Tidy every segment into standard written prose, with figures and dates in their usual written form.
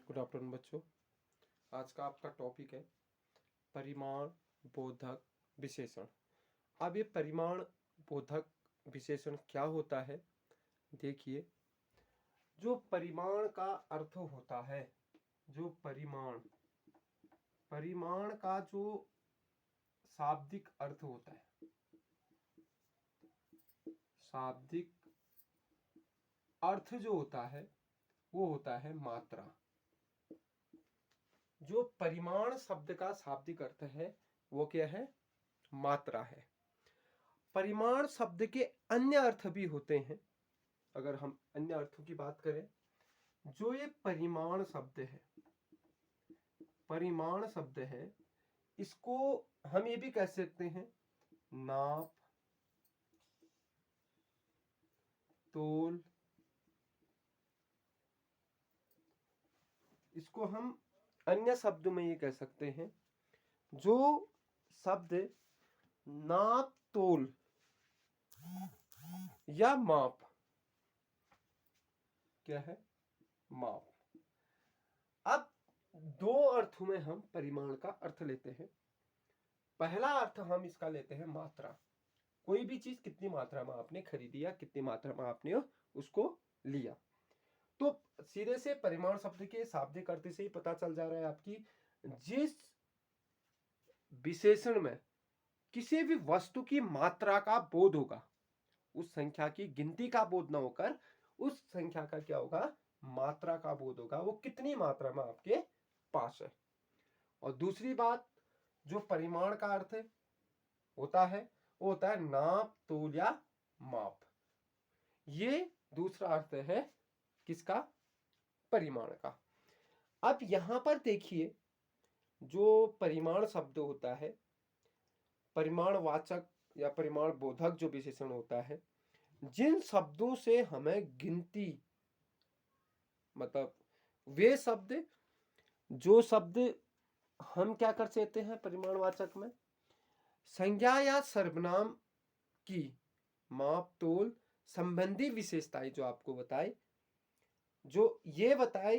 Good afternoon बच्चों। आज का आपका टॉपिक है परिमाण बोधक विशेषण। अब ये परिमाण बोधक विशेषण क्या होता है, देखिए। जो परिमाण का अर्थ होता है, जो परिमाण का जो शाब्दिक अर्थ होता है, शाब्दिक अर्थ जो होता है वो होता है मात्रा। जो परिमाण शब्द का शाब्दिक अर्थ है वो क्या है? मात्रा है। परिमाण शब्द के अन्य अर्थ भी होते हैं। अगर हम अन्य अर्थों की बात करें, जो ये परिमाण शब्द है, इसको हम ये भी कह सकते हैं नाप, तोल। इसको हम अन्य शब्द में ये कह सकते हैं, जो शब्द नाप, तोल या माप, क्या है? माप। अब दो अर्थों में हम परिमाण का अर्थ लेते हैं। पहला अर्थ हम इसका लेते हैं मात्रा। कोई भी चीज कितनी मात्रा में आपने खरीदी या कितनी मात्रा में आपने उसको लिया। तो सीधे से परिमाण शब्द के शाब्दिक अर्थ से ही पता चल जा रहा है आपकी, जिस विशेषण में किसी भी वस्तु की मात्रा का बोध होगा, उस संख्या की गिनती का बोध न होकर उस संख्या का क्या होगा? मात्रा का बोध होगा। वो कितनी मात्रा में आपके पास है। और दूसरी बात, जो परिमाण का अर्थ होता है वो होता है नाप, तोल या माप। ये दूसरा अर्थ है किसका? परिमाण का। अब यहां पर देखिए, जो परिमाण शब्द होता है, परिमाणवाचक या परिमाण बोधक जो विशेषण होता है, जिन शब्दों से हमें गिनती, मतलब वे शब्द, जो शब्द हम क्या कर सकते हैं परिमाणवाचक में, संज्ञा या सर्वनाम की माप, तोल संबंधी विशेषताएं जो आपको बताए, जो ये बताए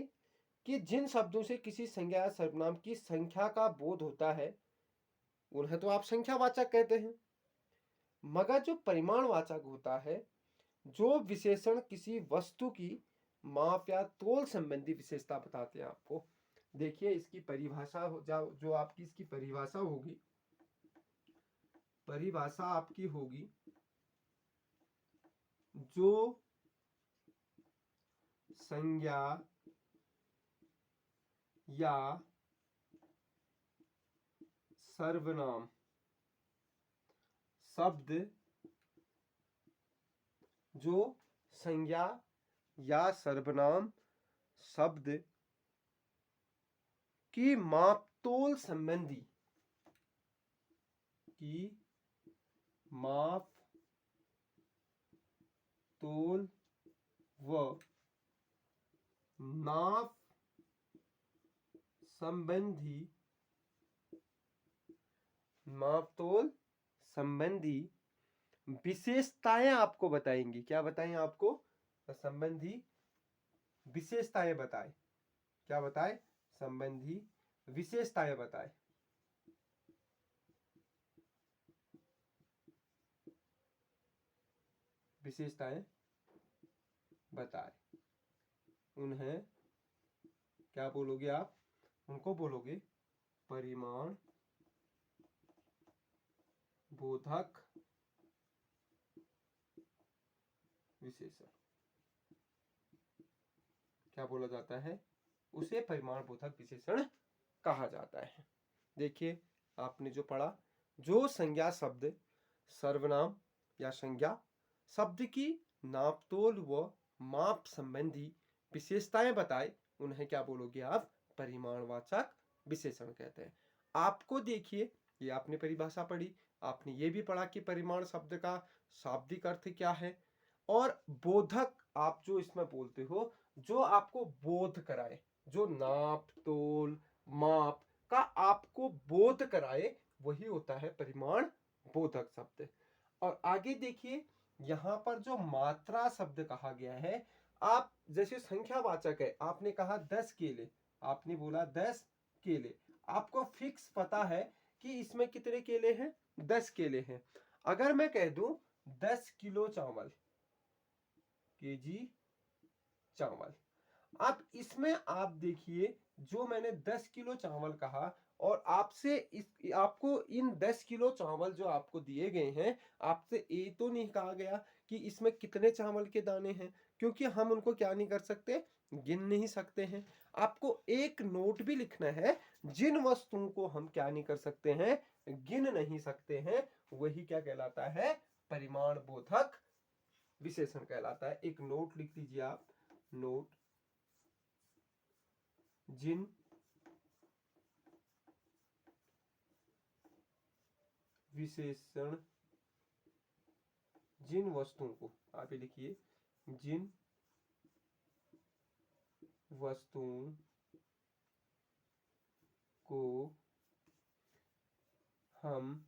कि जिन शब्दों से किसी संज्ञा या सर्वनाम की संख्या का बोध होता है उन्हें तो आप संख्यावाचक कहते हैं। मगर जो परिमाणवाचक होता है, जो विशेषण किसी वस्तु की माप या तोल संबंधी विशेषता बताते हैं आपको। देखिए इसकी परिभाषा जो आपकी इसकी परिभाषा होगी, परिभाषा आपकी होगी, जो संज्ञा या सर्वनाम शब्द, जो संज्ञा या सर्वनाम शब्द की माप, तोल संबंधी, की माप, तोल व नाप संबंधी, माप तोल संबंधी विशेषताएं आपको बताएंगी। क्या बताएं आपको? संबंधी विशेषताएं बताए। क्या बताए? संबंधी विशेषताएं बताए। विशेषताएं बताए, उन्हें क्या बोलोगे आप? उनको बोलोगे परिमाण बोधक विशेषण। क्या बोला जाता है? उसे परिमाण बोधक विशेषण कहा जाता है। देखिए आपने जो पढ़ा, जो संज्ञा शब्द सर्वनाम या संज्ञा शब्द की नापतोल व माप संबंधी विशेषताएं बताए, उन्हें क्या बोलोगे आप? परिमाणवाचक विशेषण कहते हैं। आपको देखिए, ये आपने परिभाषा पढ़ी, आपने ये भी पढ़ा कि परिमाण शब्द का शाब्दिक अर्थ क्या है, और बोधक आप जो इसमें बोलते हो, जो आपको बोध कराए, जो नाप, तोल, माप का आपको बोध कराए, वही होता है परिमाण बोधक शब्द। और आगे देखिए, यहां पर जो मात्रा शब्द कहा गया है, आप जैसे संख्यावाचक है, आपने कहा 10 केले, आपने बोला 10 केले, आपको फिक्स पता है कि इसमें कितने केले हैं, 10 केले हैं। अगर मैं कह दूं 10 किलो चावल, केजी चावल, आप इसमें आप देखिए जो मैंने 10 किलो चावल कहा और आपसे इस आपको इन 10 किलो चावल जो आपको दिए गए हैं, आपसे ये तो नहीं कहा गया कि इसमें कितने चावल के दाने हैं, क्योंकि हम उनको क्या नहीं कर सकते, गिन नहीं सकते हैं। आपको एक नोट भी लिखना है, जिन वस्तुओं को हम क्या नहीं कर सकते हैं, गिन नहीं सकते हैं, वही क्या कहलाता है, परिमाण बोधक विशेषण कहलाता है। एक नोट लिख लीजिए आप, नोट, जिन विशेषण, जिन वस्तुओं को, आप ये लिखिए, जिन वस्तुओं को हम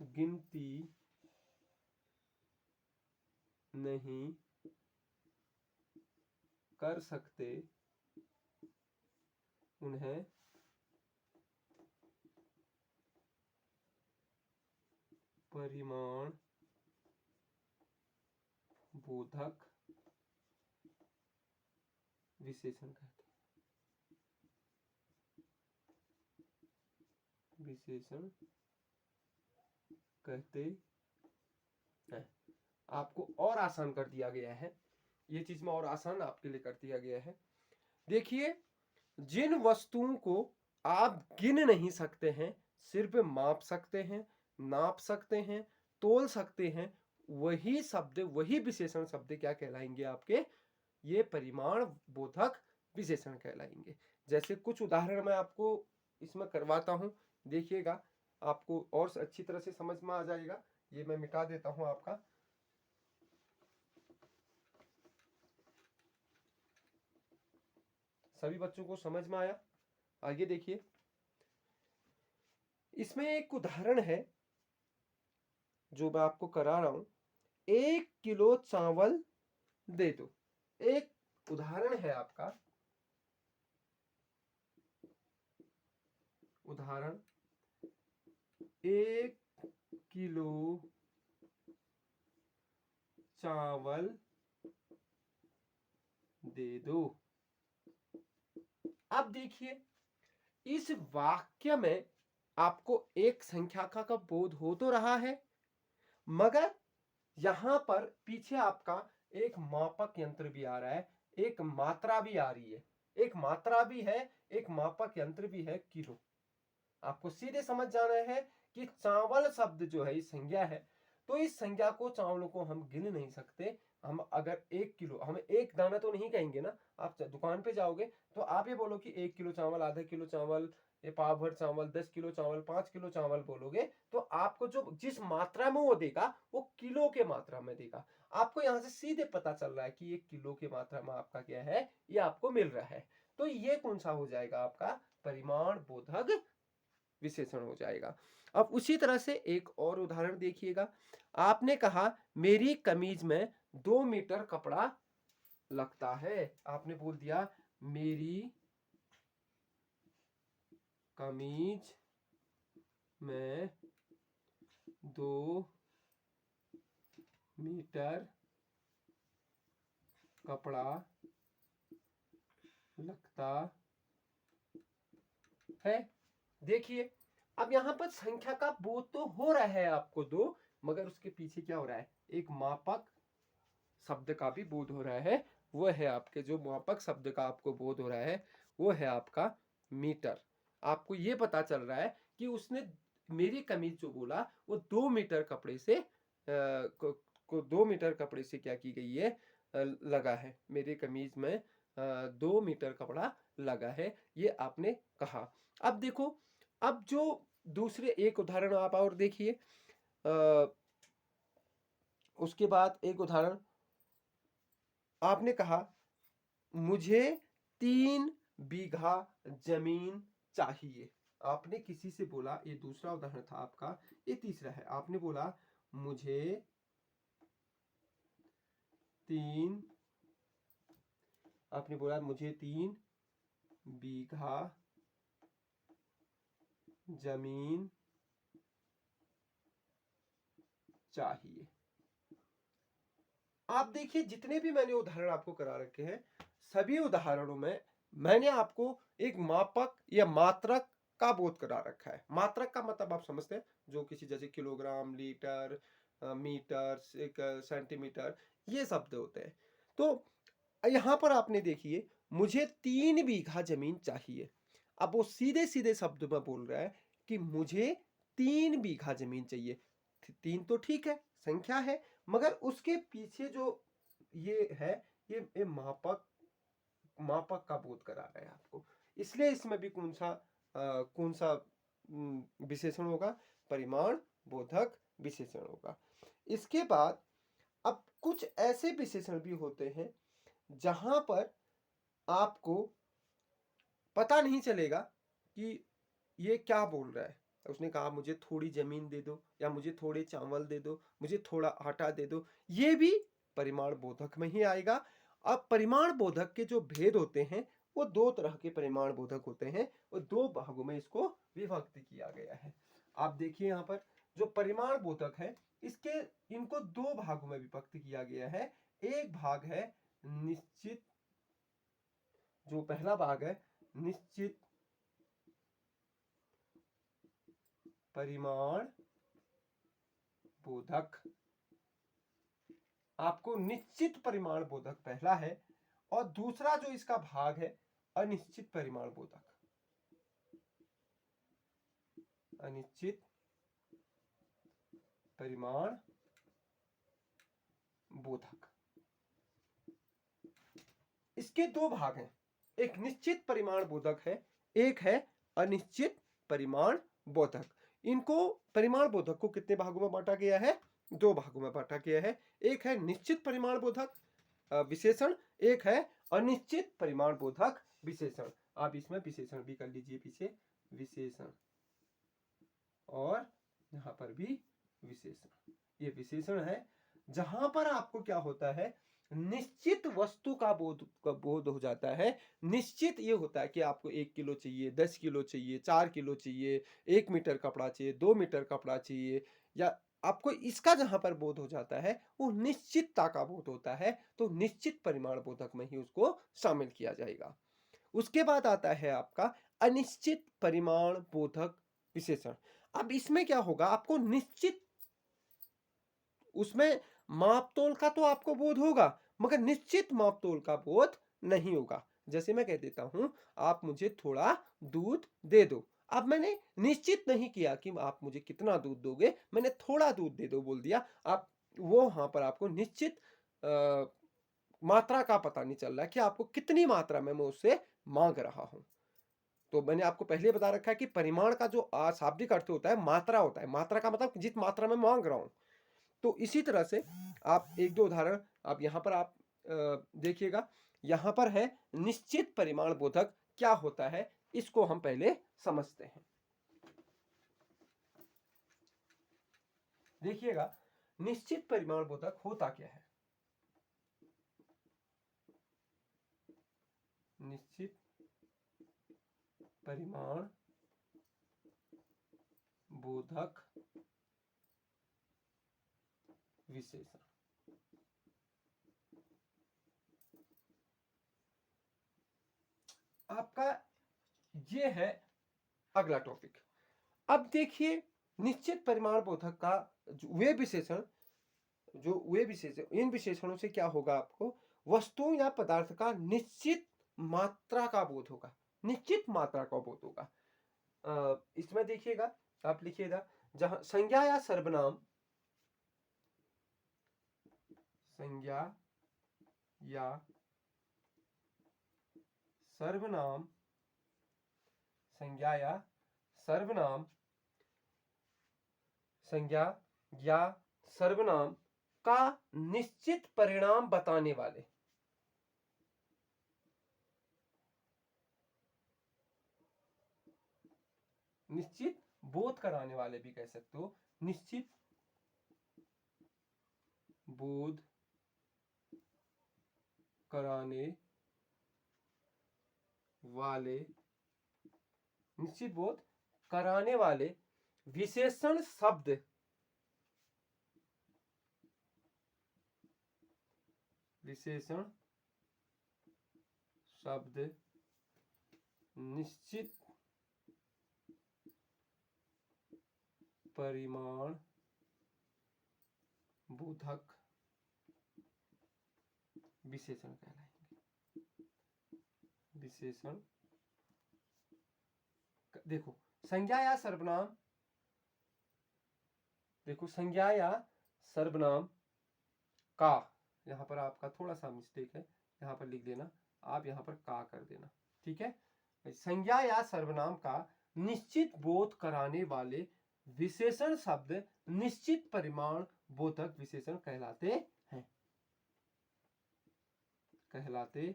गिनती नहीं कर सकते, उन्हें परिमाण बोधक विशेषण कहते हैं, विशेषण कहते हैं। आपको और आसान कर दिया गया है, ये चीज में और आसान आपके लिए कर दिया गया है। देखिए, जिन वस्तुओं को आप गिन नहीं सकते हैं, सिर्फ माप सकते हैं, नाप सकते हैं, तोल सकते हैं, वही शब्द, वही विशेषण शब्द क्या कहलाएंगे आपके, ये परिमाण बोधक विशेषण कहलाएंगे। जैसे कुछ उदाहरण मैं आपको इसमें करवाता हूं, देखिएगा, आपको और अच्छी तरह से समझ में आ जाएगा। ये मैं मिटा देता हूं आपका, सभी बच्चों को समझ में आया। आगे देखिए, इसमें एक उदाहरण है जो मैं आपको करा रहा हूं, 1 किलो चावल दे दो। एक उदाहरण है आपका, उदाहरण 1 किलो चावल दे दो। अब देखिए, इस वाक्य में आपको एक संख्या का बोध हो तो रहा है, मगर यहां पर पीछे आपका एक मापक यंत्र भी आ रहा है, एक मात्रा भी आ रही है, एक मात्रा भी है, एक मापक यंत्र भी है, किलो। आपको सीधे समझ जाना है कि चावल शब्द जो है इस संज्ञा है, तो इस संज्ञा को, चावलों को हम गिन नहीं सकते। हम अगर 1 किलो, हम एक दाना तो नहीं कहेंगे ना। आप दुकान पे जाओगे तो आप ये बोलो कि 1 किलो चावल, आधा किलो चावल, ये पाव भर चावल, 10 किलो चावल, 5 किलो चावल बोलोगे तो आपको जो जिस मात्रा में वो देगा वो किलो के मात्रा में देगा। आपको यहाँ से सीधे पता चल रहा है कि ये किलो के मात्रा में आपका क्या है, ये आपको मिल रहा है। तो ये कौन सा हो जाएगा आपका, परिमाण बोधक विशेषण हो जाएगा। अब उसी तरह से एक और उदाहरण देखिएगा, आपने कहा मेरी कमीज में 2 मीटर कपड़ा लगता है। आपने बोल दिया मेरी कमीज में 2 मीटर कपड़ा लगता है। देखिए, अब यहां पर संख्या का बोध तो हो रहा है आपको 2, मगर उसके पीछे क्या हो रहा है, एक मापक शब्द का भी बोध हो रहा है। वो है आपके, जो मापक शब्द का आपको बोध हो रहा है वो है आपका मीटर। आपको ये पता चल रहा है कि उसने मेरी कमीज जो बोला वो 2 मीटर कपड़े से को 2 मीटर कपड़े से क्या की गई है, लगा है। मेरी कमीज में 2 मीटर कपड़ा लगा है, ये आपने कहा। अब देखो, अब जो दूसरे एक उदाहरण आप और देखिए, उसके बाद एक उदाहरण आपने कहा मुझे 3 बीघा जमीन चाहिए। आपने किसी से बोला, ये दूसरा उदाहरण था आपका, ये तीसरा है। आपने बोला मुझे 3, आपने बोला मुझे 3 बीघा जमीन चाहिए। आप देखिए जितने भी मैंने उदाहरण आपको करा रखे हैं, सभी उदाहरणों में मैंने आपको एक मापक या मात्रक का बोध करा रखा है। मात्रक का मतलब आप समझते हैं, जो किसी जैसे किलोग्राम, लीटर, मीटर, सेंटीमीटर, ये शब्द होते हैं। तो यहाँ पर आपने देखिए मुझे 3 बीघा जमीन चाहिए। अब वो सीधे सीधे शब्द में बोल रहा है कि मुझे 3 बीघा जमीन चाहिए। 3 तो ठीक है, संख्या है, मगर उसके पीछे जो ये है, ये मापक मापक का बोध करा रहा है आपको। इसलिए इसमें भी कौन सा विशेषण होगा? परिमाण बोधक विशेषण होगा। इसके बाद अब कुछ ऐसे विशेषण भी होते हैं जहां पर आपको पता नहीं चलेगा कि ये क्या बोल रहा है। उसने कहा मुझे थोड़ी जमीन दे दो, या मुझे थोड़े चावल दे दो, मुझे थोड़ा आटा दे दो, ये भी परिमाण बोधक में ही आएगा। अब परिमाण बोधक के जो भेद होते हैं, वो 2 तरह के परिमाण बोधक होते हैं, और 2 भागों में इसको विभक्त किया गया है। आप देखिए यहाँ पर जो परिमाण बोधक है, इनको 2 भागों में विभक्त किया गया है। एक भाग है निश्चित, जो पहला भाग है निश्चित परिमाण बोधक। आपको निश्चित परिमाण बोधक पहला है, और दूसरा जो इसका भाग है अनिश्चित परिमाण बोधक। अनिश्चित परिमाण बोधक, इसके 2 भाग हैं। एक निश्चित परिमाण बोधक है, एक है अनिश्चित परिमाण बोधक। इनको परिमाण बोधक को कितने भागों में बांटा गया है? 2 भागों में बांटा गया है। एक है निश्चित परिमाण बोधक विशेषण, एक है अनिश्चित परिमाण बोधक विशेषण। आप इसमें विशेषण भी कर लीजिए पीछे, विशेषण, और यहां पर भी विशेषण। ये विशेषण है जहां पर आपको क्या होता है, निश्चित वस्तु का बोध हो जाता है। निश्चित ये होता है कि आपको 1 किलो चाहिए, 10 किलो चाहिए, 4 किलो चाहिए, 1 मीटर कपड़ा चाहिए, 2 मीटर कपड़ा चाहिए, या आपको इसका जहां पर बोध हो जाता है वो निश्चितता का बोध होता है। तो निश्चित परिमाण बोधक में ही उसको शामिल किया जाएगा। उसके बाद आता है आपका अनिश्चित परिमाण बोधक विशेषण। अब इसमें क्या होगा, आपको निश्चित, उसमें मापतोल का तो आपको बोध होगा, मगर निश्चित मापतोल का बोध नहीं होगा। जैसे मैं कह देता हूं आप मुझे थोड़ा दूध दे दो। अब मैंने निश्चित नहीं किया कि आप मुझे कितना दूध दोगे, मैंने थोड़ा दूध दे दो बोल दिया। आप वो वहां पर आपको निश्चित मात्रा का पता नहीं चल रहा कि आपको कितनी मात्रा में मैं उससे मांग रहा हूं। तो मैंने आपको पहले बता रखा है कि परिमाण का जो शाब्दिक अर्थ होता है मात्रा होता है। मात्रा का मतलब जिस मात्रा में मांग रहा हूं। तो इसी तरह से आप 1-2 उदाहरण आप यहां पर आप देखिएगा। यहां पर है निश्चित परिमाण बोधक क्या होता है, इसको हम पहले समझते हैं। देखिएगा निश्चित परिमाण बोधक होता क्या है। निश्चित परिमाण बोधक विशेषण। आपका ये है अगला टॉपिक। अब देखिए निश्चित परिमाण बोधक का वे विशेषण, इन विशेषणों से क्या होगा, आपको वस्तु या पदार्थ का निश्चित मात्रा का बोध होगा। निश्चित मात्रा का बोध होगा। इसमें देखिएगा, आप लिखिएगा जहां संज्ञा या सर्वनाम, संज्ञा या सर्वनाम, संज्ञा या सर्वनाम, संज्ञा या सर्वनाम का निश्चित परिणाम बताने वाले, निश्चित बोध कराने वाले भी कह सकते हो, निश्चित बोध कराने वाले, निश्चित बोध कराने वाले विशेषण शब्द, विशेषण शब्द निश्चित परिमाण बोधक विशेषण कहलाएंगे। विशेषण, देखो संज्ञा या सर्वनाम, देखो संज्ञा या सर्वनाम का, यहाँ पर आपका थोड़ा सा मिस्टेक है, यहाँ पर लिख देना, आप यहाँ पर का कर देना, ठीक है। संज्ञा या सर्वनाम का निश्चित बोध कराने वाले विशेषण शब्द निश्चित परिमाण बोधक विशेषण कहलाते हैं, कहलाते हैं।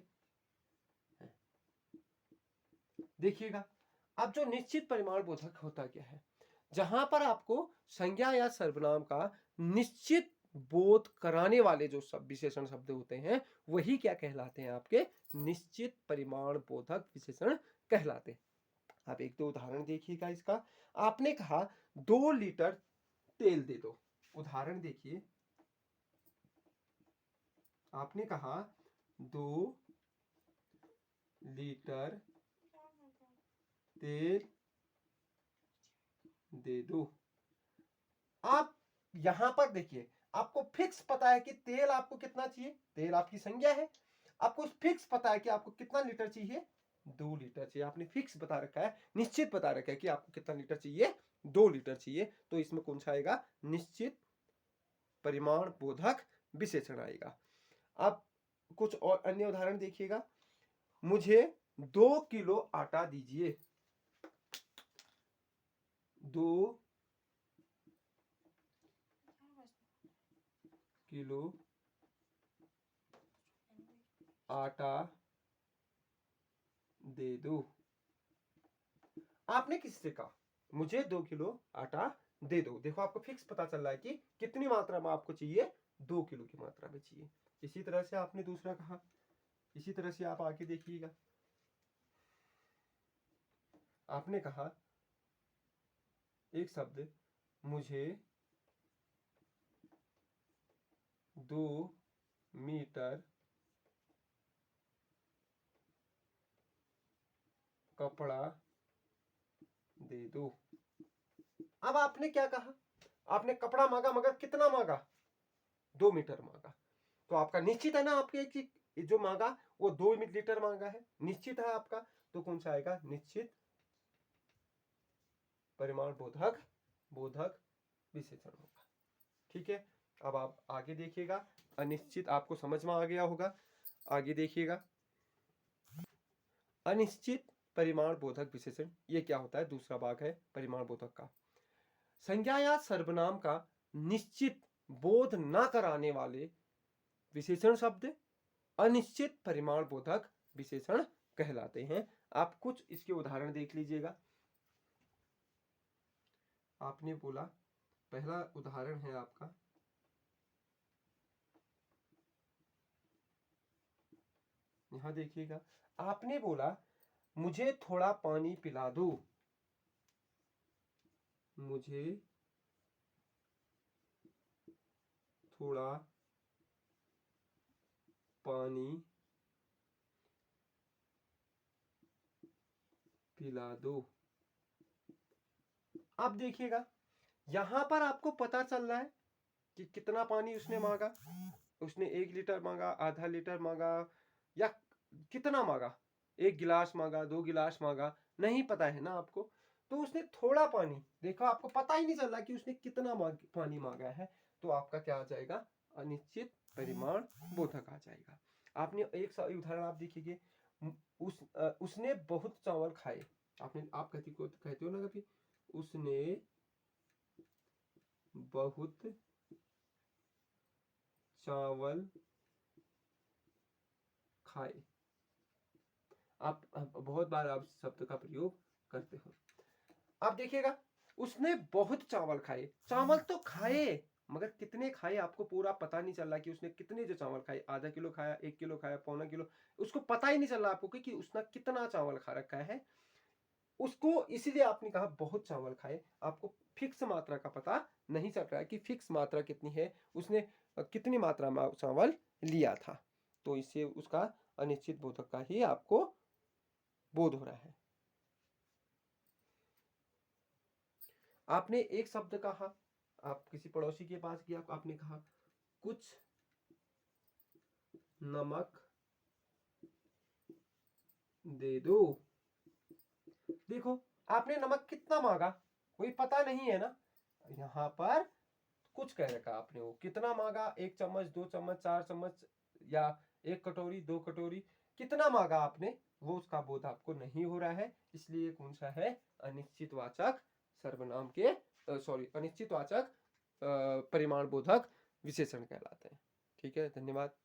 देखिएगा, अब जो निश्चित परिमाण बोधक होता क्या है, जहां पर आपको संज्ञा या सर्वनाम का निश्चित बोध कराने वाले जो सब विशेषण शब्द होते हैं वही क्या कहलाते हैं, आपके निश्चित परिमाण बोधक विशेषण कहलाते हैं। आप एक दो उदाहरण देखिएगा इसका। आपने कहा 2 लीटर तेल दे दो, उदाहरण देखिए, आपने कहा 2 लीटर तेल दे दो। आप यहां पर देखिए, आपको फिक्स पता है कि तेल आपको कितना चाहिए, तेल आपकी संज्ञा है, आपको फिक्स पता है कि आपको कितना लीटर चाहिए, 2 लीटर चाहिए, आपने फिक्स बता रखा है, निश्चित बता रखा है कि आपको कितना लीटर चाहिए, 2 लीटर चाहिए, तो इसमें कौन सा आएगा, निश्चित परिमाण बोधक विशेषण आएगा। अब कुछ और अन्य उदाहरण देखिएगा, मुझे 2 किलो आटा दीजिए, 2 किलो आटा दे दो। आपने किससे कहा मुझे 2 किलो आटा दे दो, देखो आपको फिक्स पता चल रहा है कि कितनी मात्रा में आपको चाहिए, 2 किलो की मात्रा में चाहिए। इसी तरह से आपने दूसरा कहा, इसी तरह से आप आगे देखिएगा, आपने कहा एक शब्द, मुझे 2 मीटर कपड़ा दे दो। अब आपने क्या कहा, आपने कपड़ा मांगा, मगर कितना मांगा, 2 मीटर मांगा, तो आपका निश्चित है ना, आपके जो मांगा वो 2 लीटर मांगा है, निश्चित है आपका, तो कौन सा आएगा, निश्चित परिमाण बोधक विशेषण होगा, ठीक है। अब आप आगे देखिएगा, अनिश्चित आपको समझ में आ गया होगा, आगे देखिएगा, अनिश्चित परिमाण बोधक विशेषण, ये क्या होता है, दूसरा भाग है परिमाण बोधक का। संज्ञा या सर्वनाम का निश्चित बोध न कराने वाले विशेषण शब्द अनिश्चित परिमाण बोधक विशेषण कहलाते हैं। आप कुछ इसके उदाहरण देख लीजिएगा। आपने बोला, पहला उदाहरण है आपका, यहां देखिएगा, आपने बोला मुझे थोड़ा पानी पिला दो, मुझे थोड़ा पानी पिला दो। अब देखिएगा, यहां पर आपको पता चल रहा है कि कितना पानी उसने मांगा, उसने 1 लीटर मांगा, आधा लीटर मांगा, या कितना मांगा, 1 गिलास मांगा, 2 गिलास मांगा, नहीं पता है ना आपको, तो उसने थोड़ा पानी, देखो आपको पता ही नहीं चल रहा कि उसने कितना पानी मांगा है, तो आपका क्या आ जाएगा, अनिश्चित परिमाण बोधक आ जाएगा। आपने एक उदाहरण आप देखिए, उसने बहुत चावल खाए, आप कहते हो ना कभी, उसने बहुत चावल खाए, आप बहुत बार आप शब्द का प्रयोग करते हो। आप देखिएगा, उसने बहुत चावल खाए, चावल तो खाए मगर कितने खाए आपको पूरा पता नहीं चल रहा कि उसने कितने जो चावल खाए, आधा किलो खाया, 1 किलो खाया, पौना किलो, उसको पता ही नहीं चल रहा आपको कि उसने कितना चावल खा रखा है। उसको इसीलिए आपने कहा बहुत चावल खाए, आपको फिक्स मात्रा का पता नहीं चल रहा है कि फिक्स मात्रा कितनी है, उसने कितनी मात्रा में चावल लिया था। तो इससे उसका अनिश्चित बोधक का ही आपको बोध हो रहा है। आपने एक शब्द कहा, आप किसी पड़ोसी के पास गया, आपने कहा कुछ नमक दे दो। देखो आपने नमक कितना मांगा, कोई पता नहीं है ना, यहाँ पर कुछ कह रखा आपने, वो कितना मांगा, 1 चम्मच, 2 चम्मच, 4 चम्मच, या 1 कटोरी, 2 कटोरी, कितना मांगा आपने, वो उसका बोध आपको नहीं हो रहा है। इसलिए कौन सा है, अनिश्चितवाचक सर्वनाम के सॉरी अनिश्चितवाचक परिमाण बोधक विशेषण कहलाते हैं। ठीक है, धन्यवाद।